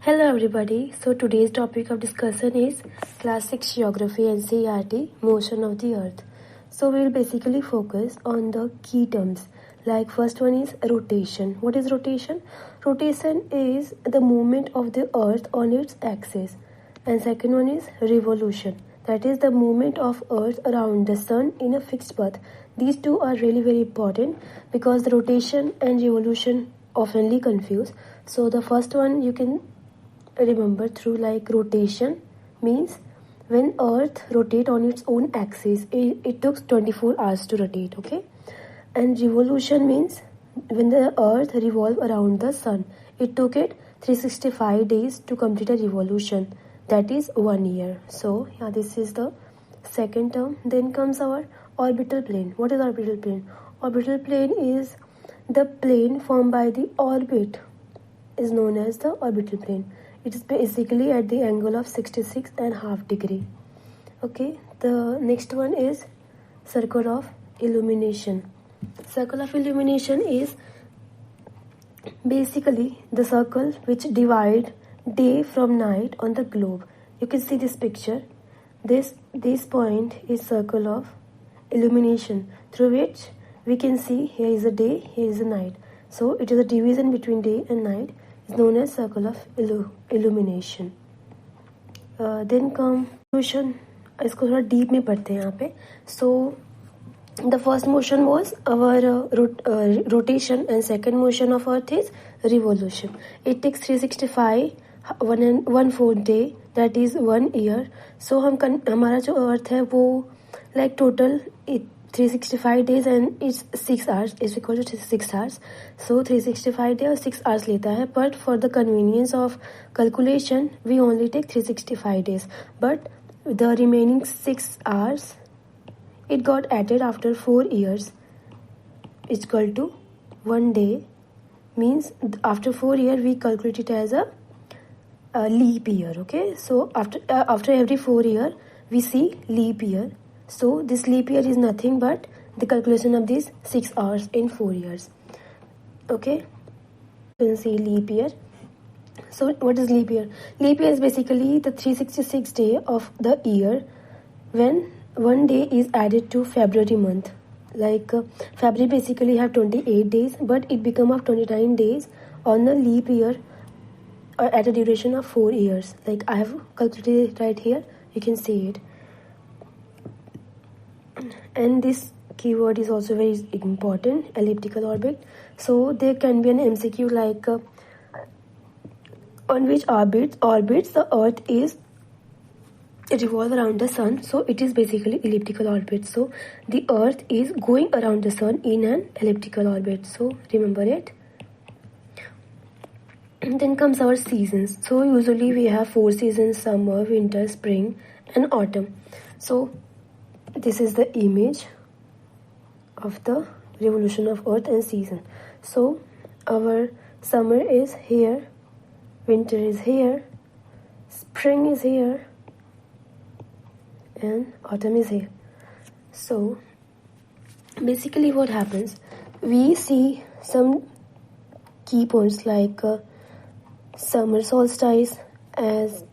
Hello everybody. So today's topic of discussion is Class 6 Geography NCERT Motion of the Earth. So we will basically focus on the key terms. Like first one is rotation. What is rotation? Rotation is the movement of the Earth on its axis. And second one is revolution. That is the movement of Earth around the Sun in a fixed path. These two are really very important because the rotation and revolution oftenly confuse. So the first one you can remember through like rotation means when Earth rotate on its own axis, it took 24 hours to rotate, okay? And revolution means when the Earth revolve around the Sun, it took it 365 days to complete a revolution. That is 1 year. So yeah, this is the second term. Then comes our orbital plane. What is orbital plane? Orbital plane is the plane formed by the orbit is known as the orbital plane. It is basically at the angle of 66.5 degree. Okay, the next one is circle of illumination. Circle of illumination is basically the circle which divide day from night on the globe. You can see this picture. This point is circle of illumination through which we can see here is a day, here is a night. So it is a division between day and night is known as circle of illumination. Then come motion. इसको थोड़ा deep में पढ़ते हैं यहाँ पे. So the first motion was our rotation and second motion of Earth is revolution. It takes 365 1/4 day, that is 1 year. So हमारा जो Earth है वो like total 365 days and it's 6 hours is equal to 6 hours. So 365 days और 6 hours लेता है. But for the convenience of calculation, we only take 365 days. But the remaining 6 hours, it got added after 4 years. It's equal to 1 day. Means after 4 years, we calculate it as a leap year. Okay. So after every 4 years, we see leap year. So this leap year is nothing but the calculation of these 6 hours in 4 years. Okay. You can see leap year. So what is leap year? Leap year is basically the 366 day of the year when 1 day is added to February month. Like February basically have 28 days, but it become of 29 days on a leap year or at a duration of 4 years. Like I have calculated it right here. You can see it. And this keyword is also very important, elliptical orbit. So there can be an MCQ like on which orbits the Earth is revolve around the Sun. So it is basically elliptical orbit. So the Earth is going around the Sun in an elliptical orbit. So remember it. And then comes our seasons. So usually we have 4 seasons: summer, winter, spring and autumn. So this is the image of the revolution of Earth and season. So our summer is here, winter is here, spring is here, and autumn is here. So basically what happens, we see some key points like summer solstice as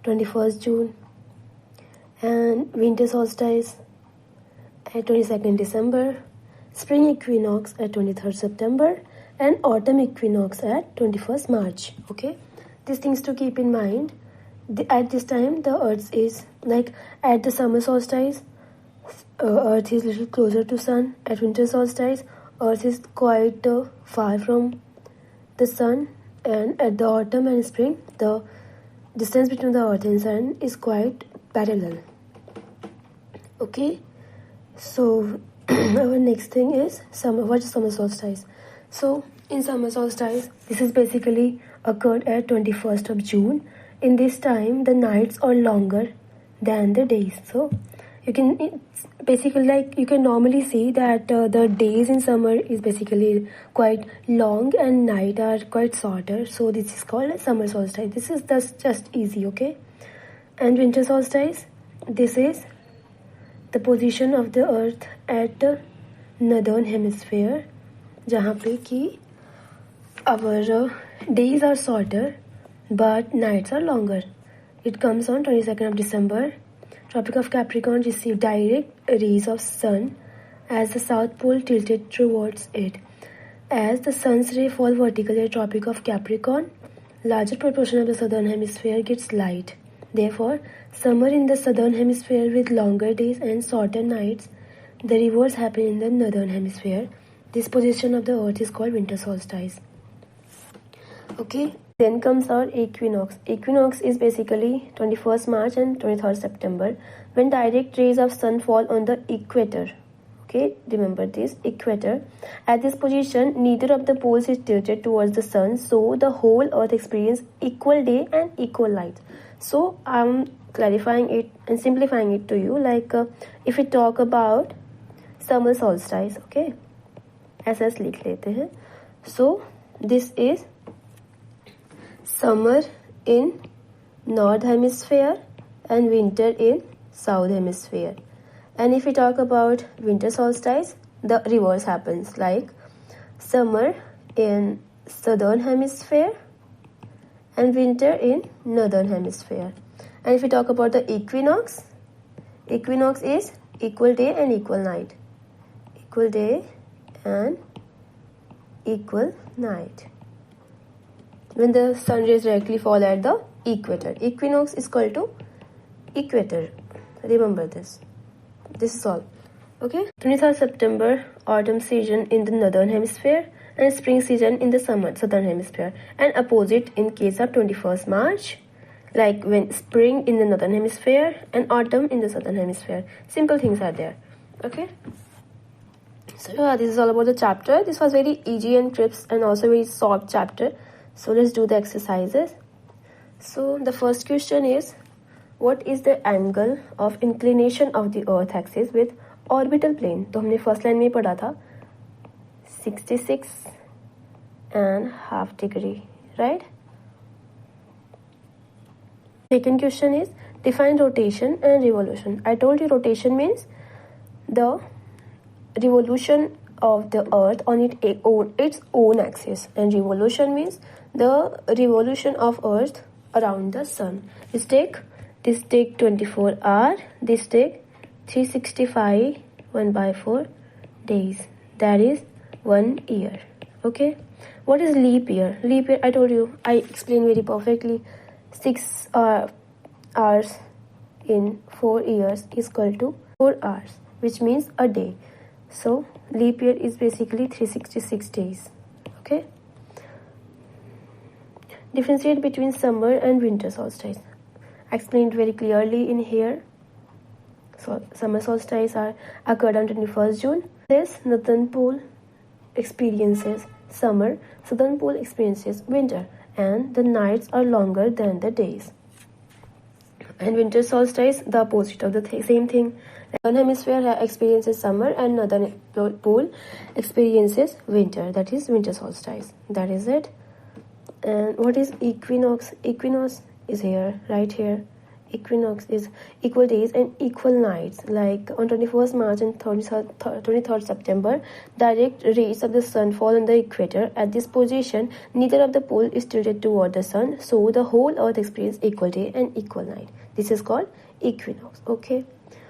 21st June and winter solstice at 22nd December, spring equinox at 23rd September and autumn equinox at 21st March. Okay, these things to keep in mind. At this time the Earth is like at the summer solstice, Earth is little closer to Sun. At winter solstice, Earth is quite far from the Sun, and at the autumn and spring the distance between the Earth and Sun is quite parallel. Okay, so our next thing is summer. What is summer solstice? So in summer solstice, this is basically occurred at 21st of June. In this time, the nights are longer than the days. So you can basically like you can normally see that the days in summer is basically quite long and night are quite shorter. So this is called summer solstice. This is just easy, okay? And winter solstice, this is the position of the Earth at the northern hemisphere, जहाँ पे कि our days are shorter but nights are longer. It comes on 22nd of December. Tropic of Capricorn received direct rays of sun as the south pole tilted towards it. As the sun's rays fall vertically at Tropic of Capricorn, larger proportion of the southern hemisphere gets light. Therefore, summer in the southern hemisphere with longer days and shorter nights. The reverse happen in the northern hemisphere. This position of the earth is called winter solstice. Okay, then comes our equinox. Equinox is basically 21st March and 23rd September when direct rays of sun fall on the equator. Okay, remember this, equator. At this position, neither of the poles is tilted towards the sun, so the whole earth experiences equal day and equal light. So I'm clarifying it and simplifying it to you, like if we talk about summer solstice, okay, SS लिख लेते हैं. So this is summer in north hemisphere and winter in south hemisphere. And if we talk about winter solstice, the reverse happens, like summer in southern hemisphere and winter in northern hemisphere. And if we talk about the equinox, equinox is equal day and equal night. Equal day and equal night. When the sun rays directly fall at the equator. Equinox is equal to equator. Remember this. This is all. Okay. 23rd September, autumn season in the northern hemisphere and spring season in the southern hemisphere. And opposite in case of 21st March, like when spring in the northern hemisphere and autumn in the southern hemisphere. Simple things are there. Okay. So yeah, this is all about the chapter. This was very easy and crisp and also very short chapter. So let's do the exercises. So the first question is, what is the angle of inclination of the earth axis with orbital plane? तो हमने first line में पढ़ा था 66.5 degree, right? Second question is, define rotation and revolution. I told you rotation means the revolution of the earth on its own axis, and revolution means the revolution of earth around the sun. This take 24 hours, this take 365 1/4 days, that is 1 year. Okay, what is leap year? Leap year, I told you, I explained very perfectly. 6 hours in 4 years is equal to 4 hours, which means a day. So leap year is basically 366 days. Okay, differentiate between summer and winter solstice. I explained very clearly in here. So summer solstice occurred on 21st June. This northern pole experiences summer, southern pole experiences winter, and the nights are longer than the days. And winter solstice, the opposite of the same thing. Southern hemisphere experiences summer and northern pole experiences winter. That is winter solstice. That is it. And what is equinox? Equinox is here, right here. Equinox is equal days and equal nights. Like on 21st March and 23rd September, direct rays of the sun fall on the equator. At this position, neither of the pole is tilted toward the sun, so the whole earth experiences equal day and equal night. This is called equinox. Okay.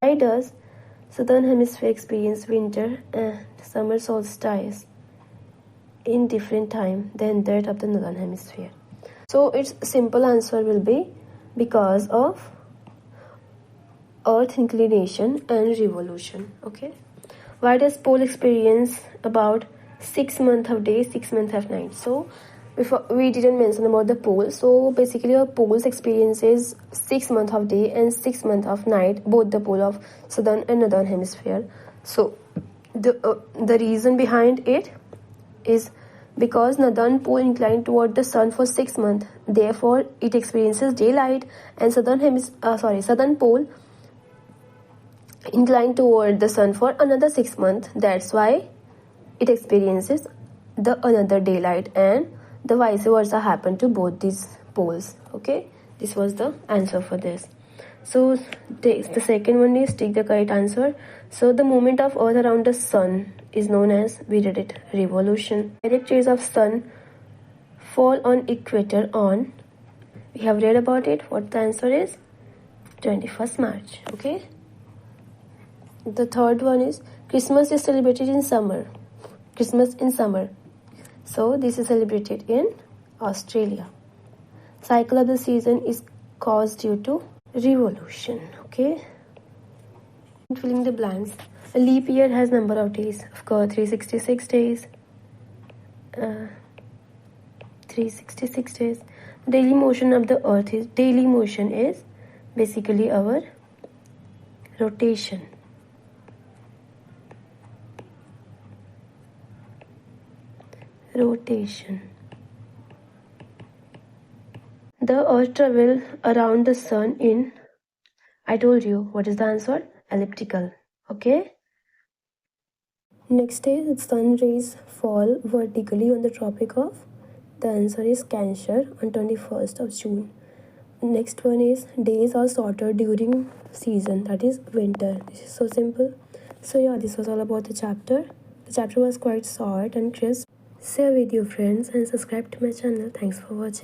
Why does southern hemisphere experience winter and summer solstice in different time than that of the northern hemisphere? So its simple answer will be because of earth inclination and revolution. Okay. Why does pole experience about 6 months of day, 6 months of night? So before we didn't mention about the pole. So basically our poles experiences 6 months of day and 6 months of night, both the pole of southern and northern hemisphere. So the reason behind it is because northern pole inclined toward the sun for 6 months, therefore it experiences daylight, and southern pole inclined toward the sun for another 6 months. That's why it experiences the another daylight, and the vice versa happen to both these poles. Okay, this was the answer for this. So the second one is take the correct answer. So the movement of earth around the sun is known as, we did it, revolution. Direct rays of sun fall on equator on We have read about it. What the answer is? 21st March. Okay. The third one is Christmas is celebrated in summer. Christmas in summer. So this is celebrated in Australia. Cycle of the season is caused due to revolution. Okay. Filling the blanks. A leap year has number of days. Of course, 366 days. 366 days. Daily motion of the earth is basically our rotation. The earth travels around the sun in, I told you, what is the answer? Elliptical. Okay. Next is the sun rays fall vertically on the Tropic of, the answer is Cancer, on 21st of June. Next one is days are shorter during season, that is winter. This is so simple. So yeah, this was all about the chapter. The chapter was quite short and crisp. Share with your friends and subscribe to my channel. Thanks for watching.